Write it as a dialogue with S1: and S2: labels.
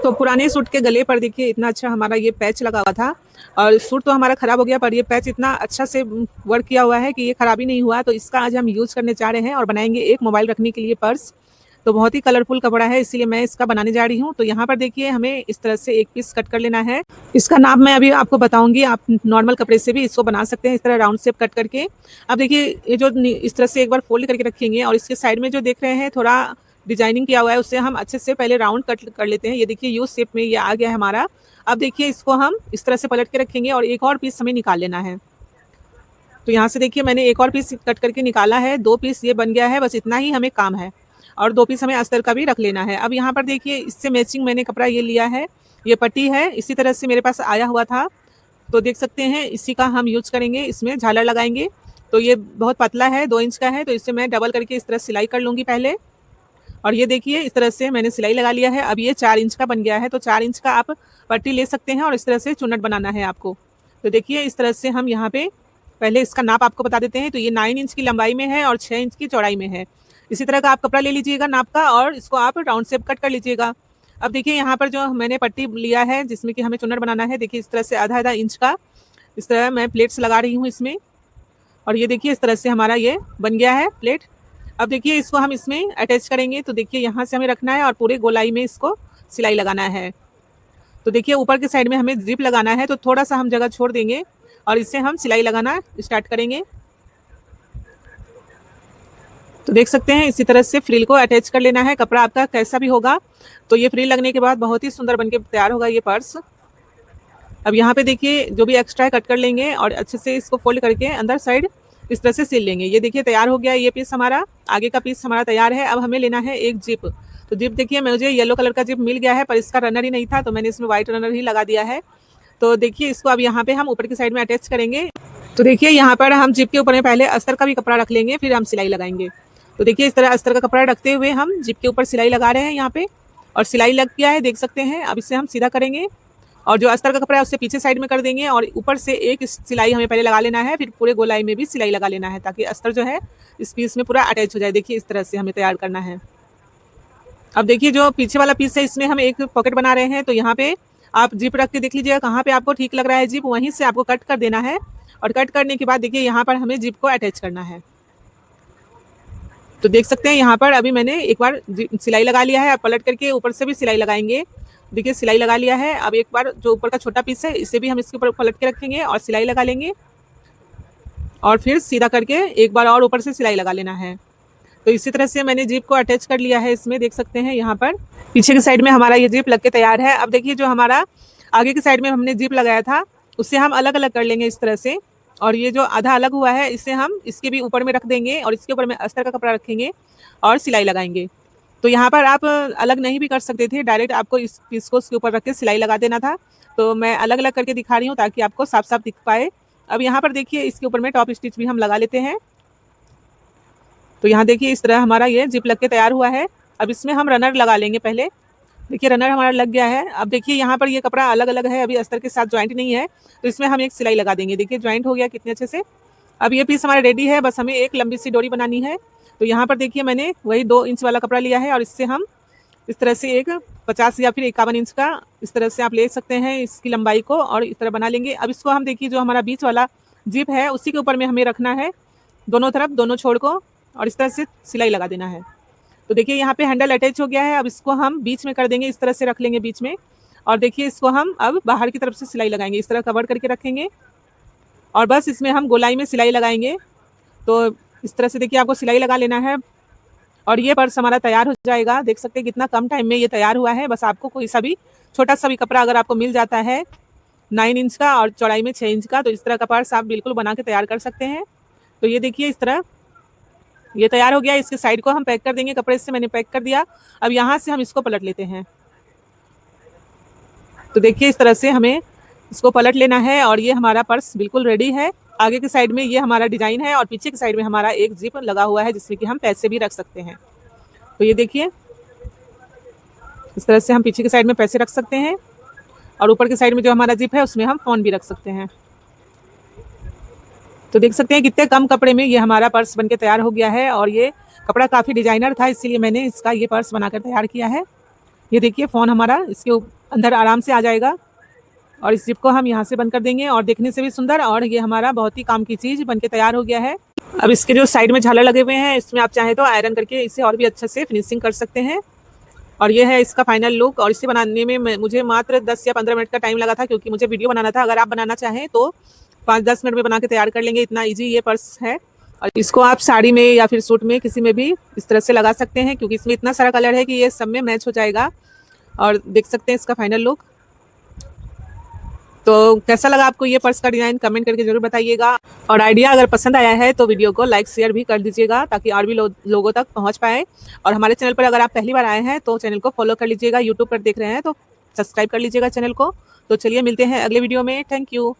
S1: तो पुराने सूट के गले पर देखिए इतना अच्छा हमारा ये पैच लगा हुआ था और सूट तो हमारा खराब हो गया, पर ये पैच इतना अच्छा से वर्क किया हुआ है कि ये खराब ही नहीं हुआ। तो इसका आज हम यूज़ करने जा रहे हैं और बनाएंगे एक मोबाइल रखने के लिए पर्स। तो बहुत ही कलरफुल कपड़ा है, इसीलिए मैं इसका बनाने जा रही हूँ। तो यहाँ पर देखिए हमें इस तरह से एक पीस कट कर लेना है। इसका नाप मैं अभी आपको बताऊंगी, आप नॉर्मल कपड़े से भी इसको बना सकते हैं, इस तरह राउंड शेप कट करके। अब देखिए ये जो इस तरह से एक बार फोल्ड करके रखेंगे और इसके साइड में जो देख रहे हैं थोड़ा डिजाइनिंग किया हुआ है, उससे हम अच्छे से पहले राउंड कट कर लेते हैं। ये देखिए यू शेप में ये आ गया है हमारा। अब देखिए इसको हम इस तरह से पलट के रखेंगे और एक और पीस हमें निकाल लेना है। तो यहाँ से देखिए मैंने एक और पीस कट करके निकाला है, 2 पीस ये बन गया है, बस इतना ही हमें काम है। और 2 पीस हमें अस्तर का भी रख लेना है। अब यहाँ पर देखिए इससे मैचिंग मैंने कपड़ा ये लिया है, ये पट्टी है, इसी तरह से मेरे पास आया हुआ था। तो देख सकते हैं इसी का हम यूज करेंगे, इसमें झालर लगाएंगे। तो ये बहुत पतला है, 2 इंच का है, तो इससे मैं डबल करके इस तरह सिलाई कर लूँगी पहले। और ये देखिए इस तरह से मैंने सिलाई लगा लिया है। अब ये 4 इंच का बन गया है, तो 4 इंच का आप पट्टी ले सकते हैं और इस तरह से चुन्नट बनाना है आपको। तो देखिए इस तरह से हम यहाँ पे पहले इसका नाप आपको बता देते हैं। तो ये 9 इंच की लंबाई में है और 6 इंच की चौड़ाई में है। इसी तरह का आप कपड़ा ले लीजिएगा नाप का और इसको आप राउंड शेप कट कर लीजिएगा। अब देखिए यहाँ पर जो मैंने पट्टी लिया है जिसमें कि हमें चुन्नट बनाना है, देखिए इस तरह से आधा आधा इंच का इस तरह मैं प्लेट्स लगा रही हूँ इसमें। और ये देखिए इस तरह से हमारा ये बन गया है प्लेट। अब देखिए इसको हम इसमें अटैच करेंगे। तो देखिए यहाँ से हमें रखना है और पूरे गोलाई में इसको सिलाई लगाना है। तो देखिए ऊपर के साइड में हमें जिप लगाना है, तो थोड़ा सा हम जगह छोड़ देंगे और इससे हम सिलाई लगाना स्टार्ट करेंगे। तो देख सकते हैं इसी तरह से फ्रिल को अटैच कर लेना है, कपड़ा आपका कैसा भी होगा। तो ये फ्रिल लगने के बाद बहुत ही सुंदर बनके तैयार होगा ये पर्स। अब यहाँ पे देखिए जो भी एक्स्ट्रा है कट कर लेंगे और अच्छे से इसको फोल्ड करके अंदर साइड इस तरह से सिल लेंगे। ये देखिए तैयार हो गया ये पीस हमारा, आगे का पीस हमारा तैयार है। अब हमें लेना है एक जिप। तो जिप देखिए मुझे येलो कलर का जिप मिल गया है, पर इसका रनर ही नहीं था, तो मैंने इसमें व्हाइट रनर ही लगा दिया है। तो देखिए इसको अब यहाँ पे हम ऊपर की साइड में अटैच करेंगे। तो देखिए यहाँ पर हम जिप के ऊपर में पहले अस्तर का भी कपड़ा रख लेंगे, फिर हम सिलाई लगाएंगे। तो देखिए इस तरह अस्तर का कपड़ा रखते हुए हम जिप के ऊपर सिलाई लगा रहे हैं यहाँ पे, और सिलाई लग गया है देख सकते हैं। अब इसे हम सीधा करेंगे और जो अस्तर का कपड़ा है उससे पीछे साइड में कर देंगे और ऊपर से एक सिलाई हमें पहले लगा लेना है, फिर पूरे गोलाई में भी सिलाई लगा लेना है ताकि अस्तर जो है इस पीस में पूरा अटैच हो जाए। देखिए इस तरह से हमें तैयार करना है। अब देखिए जो पीछे वाला पीस है इसमें हम एक पॉकेट बना रहे हैं। तो यहाँ पे आप जिप रख के देख लीजिएगा कहाँ पे आपको ठीक लग रहा है जिप, वहीं से आपको कट कर देना है। और कट करने के बाद देखिए यहाँ पर हमें जिप को अटैच करना है। तो देख सकते हैं यहाँ पर अभी मैंने एक बार सिलाई लगा लिया है, अब पलट करके ऊपर से भी सिलाई लगाएंगे। देखिए सिलाई लगा लिया है। अब एक बार जो ऊपर का छोटा पीस है इसे भी हम इसके ऊपर पलट के रखेंगे और सिलाई लगा लेंगे और फिर सीधा करके एक बार और ऊपर से सिलाई लगा लेना है। तो इसी तरह से मैंने जिप को अटैच कर लिया है इसमें, देख सकते हैं यहाँ पर पीछे की साइड में हमारा ये जिप लग के तैयार है। अब देखिए जो हमारा आगे की साइड में हमने जिप लगाया था उससे हम अलग अलग कर लेंगे इस तरह से। और ये जो आधा अलग हुआ है इसे हम इसके भी ऊपर में रख देंगे और इसके ऊपर में अस्तर का कपड़ा रखेंगे और सिलाई लगाएंगे। तो यहाँ पर आप अलग नहीं भी कर सकते थे, डायरेक्ट आपको इस पीस को उसके ऊपर रख के सिलाई लगा देना था। तो मैं अलग अलग करके दिखा रही हूँ ताकि आपको साफ साफ दिख पाए। अब यहाँ पर देखिए इसके ऊपर में टॉप स्टिच भी हम लगा लेते हैं। तो यहाँ देखिए इस तरह हमारा ये जिप लग के तैयार हुआ है। अब इसमें हम रनर लगा लेंगे पहले। देखिए रनर हमारा लग गया है। अब देखिए यहाँ पर ये कपड़ा अलग अलग है, अभी अस्तर के साथ ज्वाइंट नहीं है, तो इसमें हम एक सिलाई लगा देंगे। देखिए ज्वाइंट हो गया कितने अच्छे से। अब ये पीस हमारा रेडी है, बस हमें एक लंबी सी डोरी बनानी है। तो यहाँ पर देखिए मैंने वही 2 इंच वाला कपड़ा लिया है और इससे हम इस तरह से एक 50 या फिर 51 इंच का इस तरह से आप ले सकते हैं इसकी लंबाई को, और इस तरह बना लेंगे। अब इसको हम देखिए जो हमारा बीच वाला जिप है उसी के ऊपर में हमें रखना है दोनों तरफ, दोनों छोर को, और इस तरह से सिलाई लगा देना है। तो देखिए यहाँ पे हैंडल अटैच हो गया है। अब इसको हम बीच में कर देंगे, इस तरह से रख लेंगे बीच में। और देखिए इसको हम अब बाहर की तरफ से सिलाई लगाएंगे, इस तरह कवर करके रखेंगे और बस इसमें हम गोलाई में सिलाई लगाएंगे। तो इस तरह से देखिए आपको सिलाई लगा लेना है और ये पर्स हमारा तैयार हो जाएगा। देख सकते हैं कितना कम टाइम में ये तैयार हुआ है। बस आपको कोई सा भी छोटा सा भी कपड़ा अगर आपको मिल जाता है 9 इंच का और चौड़ाई में 6 इंच का, तो इस तरह का पर्स आप बिल्कुल बना के तैयार कर सकते हैं। तो ये देखिए इस तरह ये तैयार हो गया। इसके साइड को हम पैक कर देंगे, कपड़े से मैंने पैक कर दिया। अब यहाँ से हम इसको पलट लेते हैं। तो देखिए इस तरह से हमें इसको पलट लेना है और ये हमारा पर्स बिल्कुल रेडी है। आगे की साइड में ये हमारा डिजाइन है और पीछे की साइड में हमारा एक जिप लगा हुआ है जिसमें कि हम पैसे भी रख सकते हैं। तो ये देखिए इस तरह से हम पीछे की साइड में पैसे रख सकते हैं और ऊपर की साइड में जो हमारा जिप है उसमें हम फोन भी रख सकते हैं। तो देख सकते हैं कितने कम कपड़े में ये हमारा पर्स बनके तैयार हो गया है। और ये कपड़ा काफ़ी डिजाइनर था, इसीलिए मैंने इसका ये पर्स बनाकर तैयार किया है। ये देखिए फ़ोन हमारा इसके अंदर आराम से आ जाएगा। और इस जिप को हम यहाँ से बंद कर देंगे और देखने से भी सुंदर, और ये हमारा बहुत ही काम की चीज़ बन के तैयार हो गया है। अब इसके जो साइड में झालर लगे हुए हैं, इसमें आप चाहें तो आयरन करके इसे और भी अच्छे से फिनिशिंग कर सकते हैं। और ये है इसका फाइनल लुक। और इसे बनाने में मुझे मात्र 10 या 15 मिनट का टाइम लगा था, क्योंकि मुझे वीडियो बनाना था। अगर आप बनाना चाहें तो 5-10 मिनट में बना के तैयार कर लेंगे, इतना ईजी ये पर्स है। और इसको आप साड़ी में या फिर सूट में किसी में भी इस तरह से लगा सकते हैं, क्योंकि इसमें इतना सारा कलर है कि ये सब में मैच हो जाएगा। और देख सकते हैं इसका फाइनल लुक। तो कैसा लगा आपको ये पर्स का डिज़ाइन, कमेंट करके ज़रूर बताइएगा। और आइडिया अगर पसंद आया है तो वीडियो को लाइक शेयर भी कर दीजिएगा, ताकि और भी लोगों तक पहुंच पाए। और हमारे चैनल पर अगर आप पहली बार आए हैं तो चैनल को फॉलो कर लीजिएगा। यूट्यूब पर देख रहे हैं तो सब्सक्राइब कर लीजिएगा चैनल को। तो चलिए मिलते हैं अगले वीडियो में। Thank you.